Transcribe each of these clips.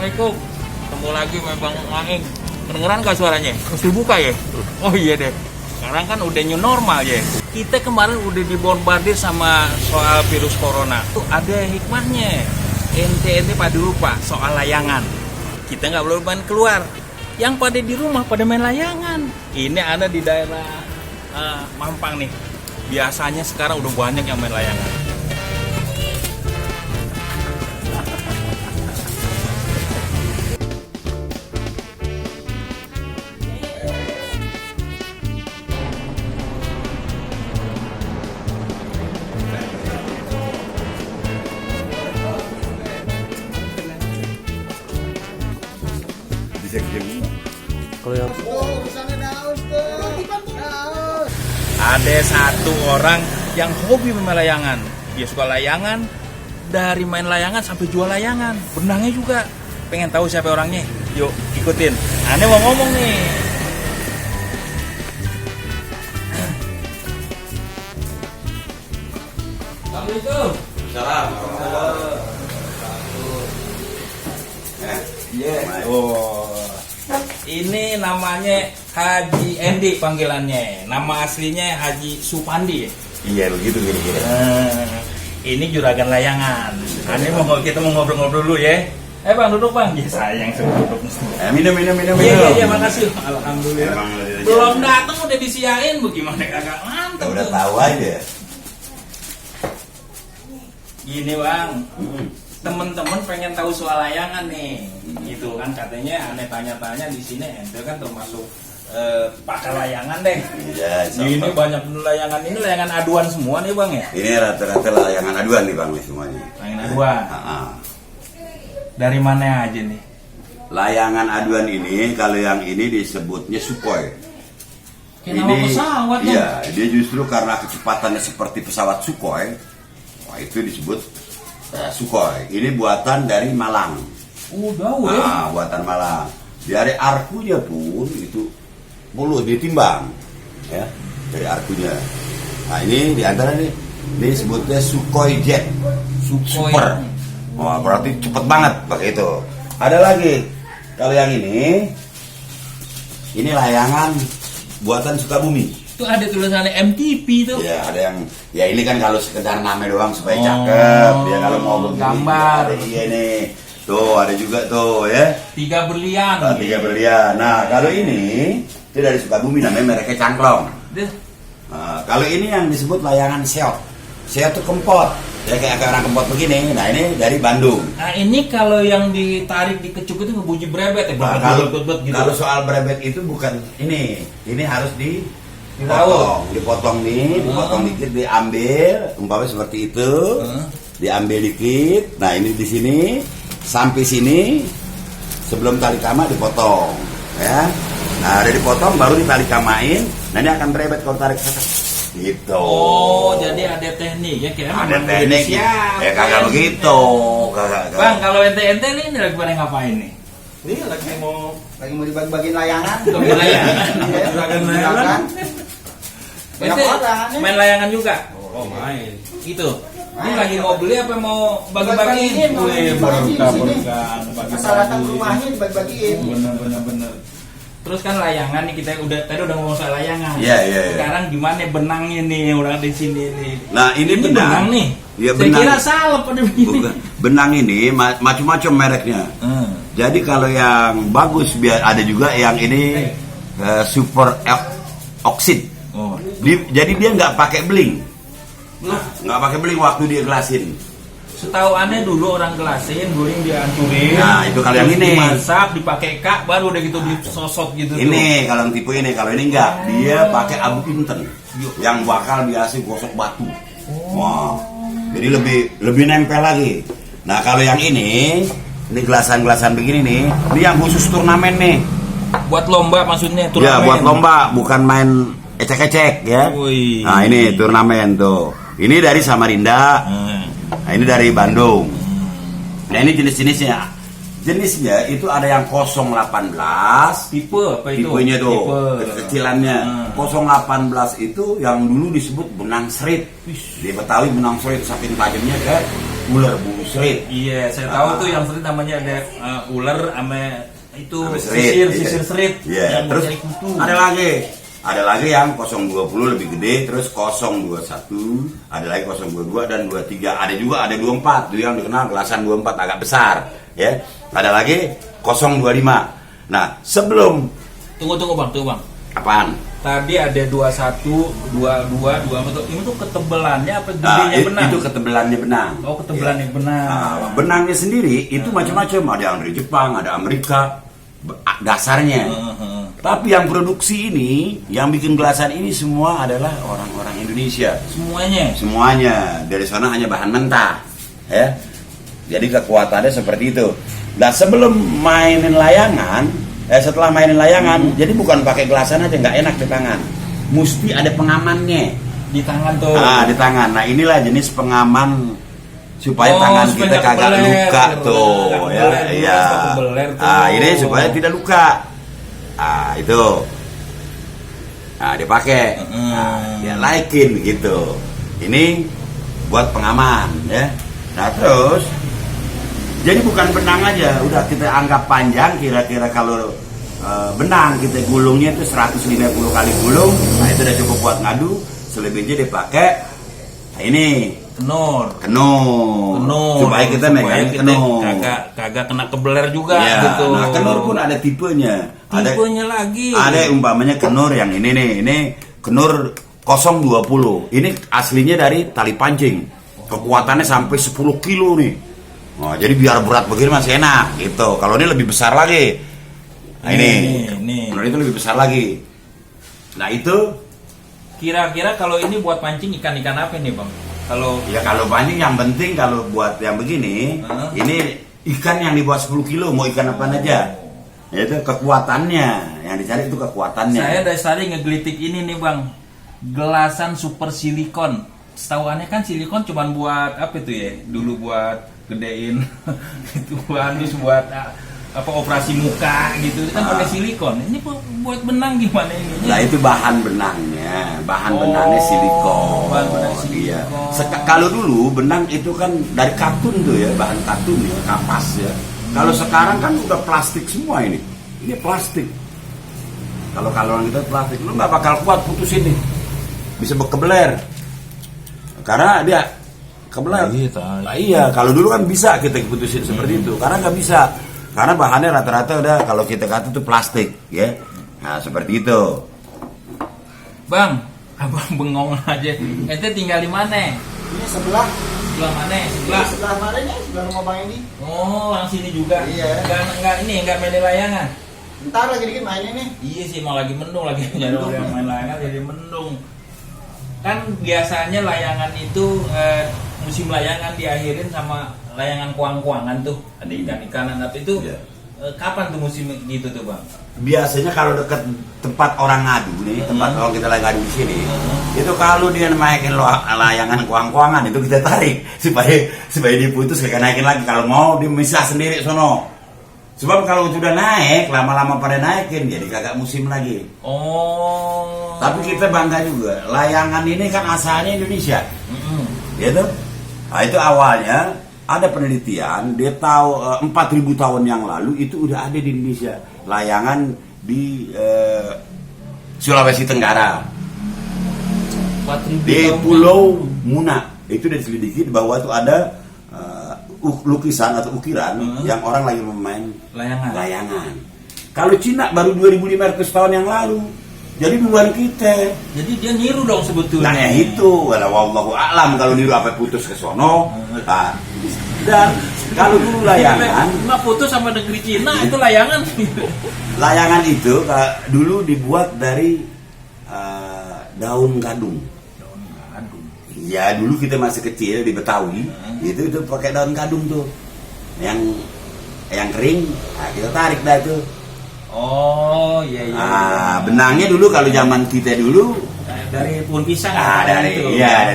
Assalamualaikum. Ketemu lagi sama Bang Maeng. Kedengeran gak suaranya? Mesti buka ya? Oh iya deh. Sekarang kan udah new normal ya. Kita kemarin udah dibombardir sama soal virus corona. Tuh ada hikmahnya. Ente pada lupa soal layangan. Kita nggak boleh main keluar. Yang pada di rumah pada main layangan. Ini ada di daerah Mampang nih. Biasanya sekarang udah banyak yang main layangan. Kalau yang ada satu orang yang hobi main layangan. Dia suka layangan, dari main layangan sampai jual layangan. Benangnya juga. Pengen tahu siapa orangnya? Yuk ikutin. Aneh mau ngomong nih. Assalamualaikum. Salam. Iya. Oh. Ini namanya Haji Endi panggilannya. Nama aslinya Haji Supandi. Iya begitu kira-kira. Ini juragan layangan. Kita mau ngobrol-ngobrol dulu ya. Bang duduk bang. Ya sayang suruh duduk. Minum. Iya makasih. Alhamdulillah. Belum datang udah disiain, bagaimana kagak mantap. Udah tahu aja. Gini bang. Temen-temen pengen tahu soal layangan nih, gitu kan katanya aneh tanya-tanya di sini, ente kan termasuk pakar layangan deh. Iya. Ini banyak layangan, ini layangan aduan semua nih bang ya? Ini rata-rata layangan aduan nih bang semuanya. Layangan aduan. Dari mana aja nih? Layangan aduan ini kalau yang ini disebutnya Sukhoi. Kayak nama pesawat kan? Iya, dia justru karena kecepatannya seperti pesawat Sukhoi, wah itu disebut Sukhoi. Ini buatan dari Malang. Jauh ya? Buatan Malang. Dari arkunya pun itu perlu ditimbang, ya, dari arkunya. Nah ini diantara ini disebutnya Sukhoi Jet, super. Wah berarti cepet banget pakai itu. Ada lagi, kalau yang ini layangan buatan Sukabumi. Itu ada tulisannya MTP tuh. Ya ada yang, ya ini kan kalau sekedar nama doang supaya cakep. Dia kalau mau begini, gambar. Ada iya nih. Tuh ada juga tuh ya. 3 berlian. 3 berlian. Nah kalau ini itu dari Sukabumi, namanya mereknya Cangklong. Nah, kalau ini yang disebut layangan seot. Seot itu kempot. Ya kayak orang kempot begini. Nah ini dari Bandung. Nah ini kalau yang ditarik dikecuk itu ngebunyi brebet ya. Nah, kalau soal brebet itu bukan ini harus dipotong nih, dipotong dikit, diambil, umpamanya seperti itu, diambil dikit. Nah ini di sini sampai sini sebelum tali kama dipotong, ya. Nah udah dipotong baru ditali kamain. Nah ini akan berebet kalau tarik gitu. Oh jadi ada teknik ya kayak ada teknik ya kagak begitu kagak. Bang kalau ente nih lagi pada ngapain nih? Ini lagi mau dibagi-bagiin layangan. Layangan. Ente main layangan juga? Oh main. Gitu. Ini lagi mau beli apa mau bagi-bagiin? Berkah. Masyarakat rumahnya dibagi-bagiin. Bener. Terus kan layangan nih kita tadi udah ngomong soal layangan. Iya. Sekarang gimana benangnya nih orang di sini nih? Nah ini benang nih. Ya, saya kira salah pada begini. Benang ini macam-macam mereknya. Jadi kalau yang bagus biar ada juga yang ini super oksid. Jadi dia nggak pakai beling. Nggak pakai beling waktu dia gelasin. Setahu aneh dulu orang gelasin, guring dihancurin. Nah itu kalau yang ini dimasak, dipakai kak, baru udah gitu disosok gitu. Ini kalau yang tipe ini, kalau ini enggak, dia pakai abu inten yang bakal biasa gosok batu. Wah, jadi lebih nempel lagi. Nah kalau yang ini gelasan-gelasan begini nih, ini yang khusus turnamen nih. Buat lomba maksudnya turnamen? Ya buat lomba, bukan main ecek-ecek ya. Wih. Nah ini turnamen tuh. Ini dari Samarinda. Nah ini dari Bandung. Nah ini jenis-jenisnya. Jenisnya itu ada yang 018 tipe apa itu? Tipenya tuh tipe. kecilannya 018 itu yang dulu disebut benang serit. Di Betawi benang serit saking tajamnya kan. ular bulu serit. Iya, saya tahu tuh yang serit namanya ada ular sama itu Sama serit, sisir iya. serit. Iya, yang terus mencari kutu. ada lagi yang 020 lebih gede, terus 021, ada lagi 022 dan 23. Ada juga ada 24, itu yang dikenal gelasan 24 agak besar, ya. Ada lagi 025. Nah, sebelum Tunggu bang. apaan? Tadi ada 21, 22, 24. Ini tuh ketebelannya apa Nah, gedenya benang? itu ketebelannya benang. Oh, ketebelannya benang. Nah, benangnya sendiri itu macam-macam, ada yang dari Jepang, ada Amerika, dasarnya. Tapi yang produksi ini, yang bikin gelasan ini semua adalah orang-orang Indonesia. Semuanya dari sana hanya bahan mentah, ya. Jadi kekuatannya seperti itu. Nah, sebelum mainin layangan, setelah mainin layangan, jadi bukan pakai gelasan aja nggak enak di tangan, mesti ada pengamannya Di tangan tuh. di tangan. Nah, inilah jenis pengaman supaya tangan supaya kita nggak kagak kebeler, luka tuh, nggak ya. kebeler, Iya. nggak kebeler tuh. Ini supaya tidak luka. Itu. Nah, dipakai. Nah, dia naikin gitu. Ini buat pengaman, ya. Nah, terus jadi bukan benang aja, udah kita anggap panjang, kira-kira kalau benang kita gulungnya itu 150 kali gulung. Nah, itu udah cukup buat ngadu. Selebihnya dipakai. Nah, ini kenur supaya kita megang kenur kagak kena kebeler juga ya, gitu. nah kenur pun ada tipenya lagi ada umpamanya kenur yang ini nih, ini kenur 020, ini aslinya dari tali pancing, kekuatannya sampai 10 kilo nih. Nah, jadi biar berat begini masih enak gitu. Kalau ini lebih besar lagi, nah ini kenur itu lebih besar lagi. Nah, itu kira-kira kalau ini buat pancing ikan-ikan apa nih bang? Kalau pancing yang penting kalau buat yang begini, ini ikan yang dibuat 10 kilo, mau ikan apa aja. Itu kekuatannya, yang dicari itu kekuatannya. Saya dari tadi ngegelitik ini nih bang, gelasan super silikon. Setahuannya kan silikon cuman buat apa itu ya? Dulu buat gedein itu buat apa operasi muka gitu kan pakai silikon. Ini buat benang gimana ini? Nah, itu bahan benangnya, benangnya silikon. Bahan benang silikon. Iya. Kalau dulu benang itu kan dari katun tuh ya, bahan katun ya, kapas ya. Kalau sekarang kan udah plastik semua ini. Ini plastik. Kalau kita plastik, lu nggak bakal kuat putus ini. Bisa berkebeler. Karena dia kebeler. Nah, iya, kalau dulu kan bisa kita putusin seperti itu. Karena nggak bisa. Karena bahannya rata-rata udah kalau kita kata itu plastik, ya. Nah, seperti itu. Bang, abang bengong aja. Ente tinggal di mana? Ini sebelah mana? sebelah mana nih? Sebelah rumah Bang ini. Oh, orang sini juga. Iya. Enggak main layangan. Ntar lagi dikit mainnya nih. Iya sih, mau lagi mendung lagi nyari orang main layangan jadi mendung. Kan biasanya layangan itu musim layangan diakhirin sama layangan kuang-kuangan tuh, ada ikan-ikanan. Tapi itu kapan tuh musim gitu tuh bang? Biasanya kalau dekat tempat orang ngadu nih, tempat orang kita lagi ngadu di sini, itu kalau dia naikin layangan kuang-kuangan itu kita tarik supaya diputus kayak naikin lagi. Kalau mau dia misah sendiri sono. Sebab kalau sudah naik lama-lama pada naikin jadi kagak musim lagi. Oh. Tapi kita bangga juga, layangan ini kan asalnya Indonesia, gitu. Nah, itu awalnya ada penelitian, dia tahu 4.000 tahun yang lalu itu udah ada di Indonesia layangan di Sulawesi Tenggara, 4.000 di Pulau Muna. Itu diselidiki bahwa itu ada lukisan atau ukiran yang orang lagi memain layangan. Kalau Cina baru 2.500 tahun yang lalu. Jadi duluan kita. Jadi dia niru dong sebetulnya. Nah, itu wallahu a'lam kalau niru apa putus ke sono. Nah, dan kalau dulu layangan nggak putus sama negeri Cina itu layangan. Layangan itu dulu dibuat dari daun gadung. Ya, dulu kita masih kecil di Betawi, itu pakai daun gadung tuh. Yang kering, nah kita tarik dah itu. Oh, iya. Benangnya dulu kalau zaman kita dulu dari pohon pisang. Dari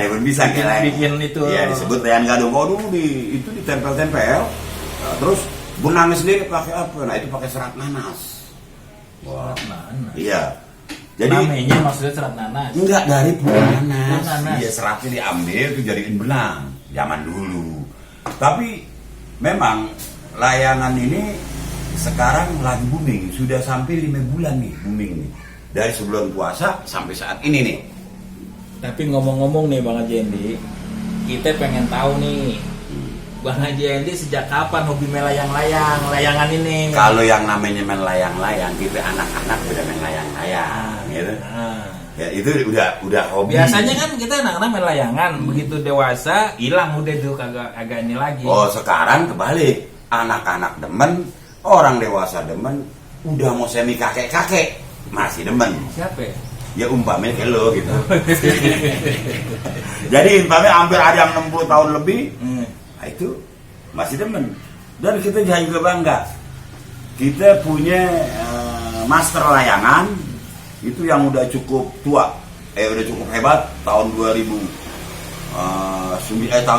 pohon pisang bikin itu. Iya, disebut layan gadung. Oh, dulu itu ditempel-tempel. Nah, terus benangnya sendiri pakai apa? Nah, itu pakai serat nanas. Wah, nanas. Iya. Jadi namanya maksudnya serat nanas. Enggak, dari pohon nanas. Nanas. Iya, seratnya diambil itu jadiin benang zaman dulu. Tapi memang layangan ini sekarang lagi booming, sudah sampai 5 bulan nih booming nih. Dari sebelum puasa sampai saat ini nih. Tapi ngomong-ngomong nih Bang Haji Endi, kita pengen tahu nih, Bang Haji Endi sejak kapan hobi main layangan ini? Kalau yang namanya main layang-layang, kita anak-anak udah main layang-layang, gitu. Ya itu udah hobi. Biasanya kan kita anak-anak main layangan, begitu dewasa hilang udah tuh agak ini lagi. Oh sekarang kebalik, anak-anak demen, orang dewasa demen, udah mau semi kakek-kakek masih demen. Siapa ya? Ya umpamanya kayak lo gitu. Jadi umpamanya hampir ada yang 60 tahun lebih, nah itu masih demen. Dan kita juga bangga, kita punya master layangan itu yang udah cukup tua, udah cukup hebat. Tahun tahun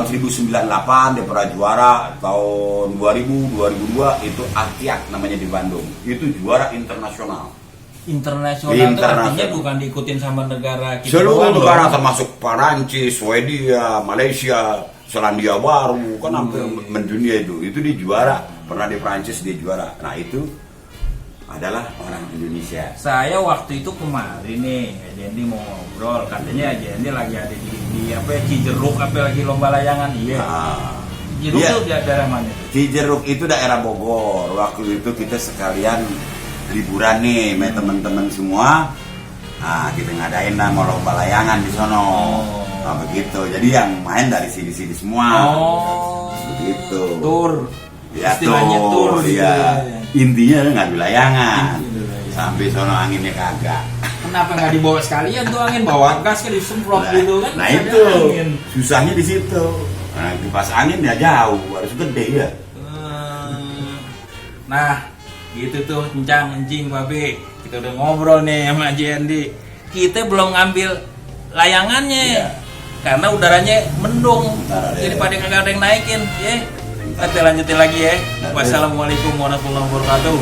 1098 dia pernah juara. Tahun 2000 2002 itu Akiat namanya di Bandung, itu juara internasional. Internasional itu artinya bukan diikutin sama negara kita seluruh doang, negara loh. termasuk Perancis, Swedia, Malaysia, Selandia Baru kan hampir mendunia itu dia juara. Pernah di Perancis dia juara. Nah itu adalah orang Indonesia. Saya waktu itu kemarin nih Haji Endi mau ngobrol, katanya Haji Endi lagi ada di apa ya, Cijeruk apa lagi lomba layangan. Iya. Cijeruk itu daerah mana itu? Cijeruk itu daerah Bogor. Waktu itu kita sekalian liburan nih sama teman-teman semua. Nah, kita ngadain lah mau lomba layangan di sono. Nah, begitu. Jadi yang main dari sini-sini semua. Begitu. Tur. Ya, Istilahnya tur gitu. Ya. Intinya ngadu layangan. Sampai sono anginnya kagak. Kenapa nggak dibawa sekalian tuh angin, bawa gas kan disemprot gitu kan? Nah Ada itu angin. susahnya di situ. Nah, kipas angin ya jauh, harus gede ya. Nah, gitu tuh encing babe. Kita udah ngobrol nih sama Haji Endi. Kita belum ngambil layangannya. Iya. Karena udaranya mendung. Bentar, Jadi ya. pada kagak ada yang naikin, ya. Kita lanjutin lagi ya. Wassalamualaikum warahmatullahi wabarakatuh.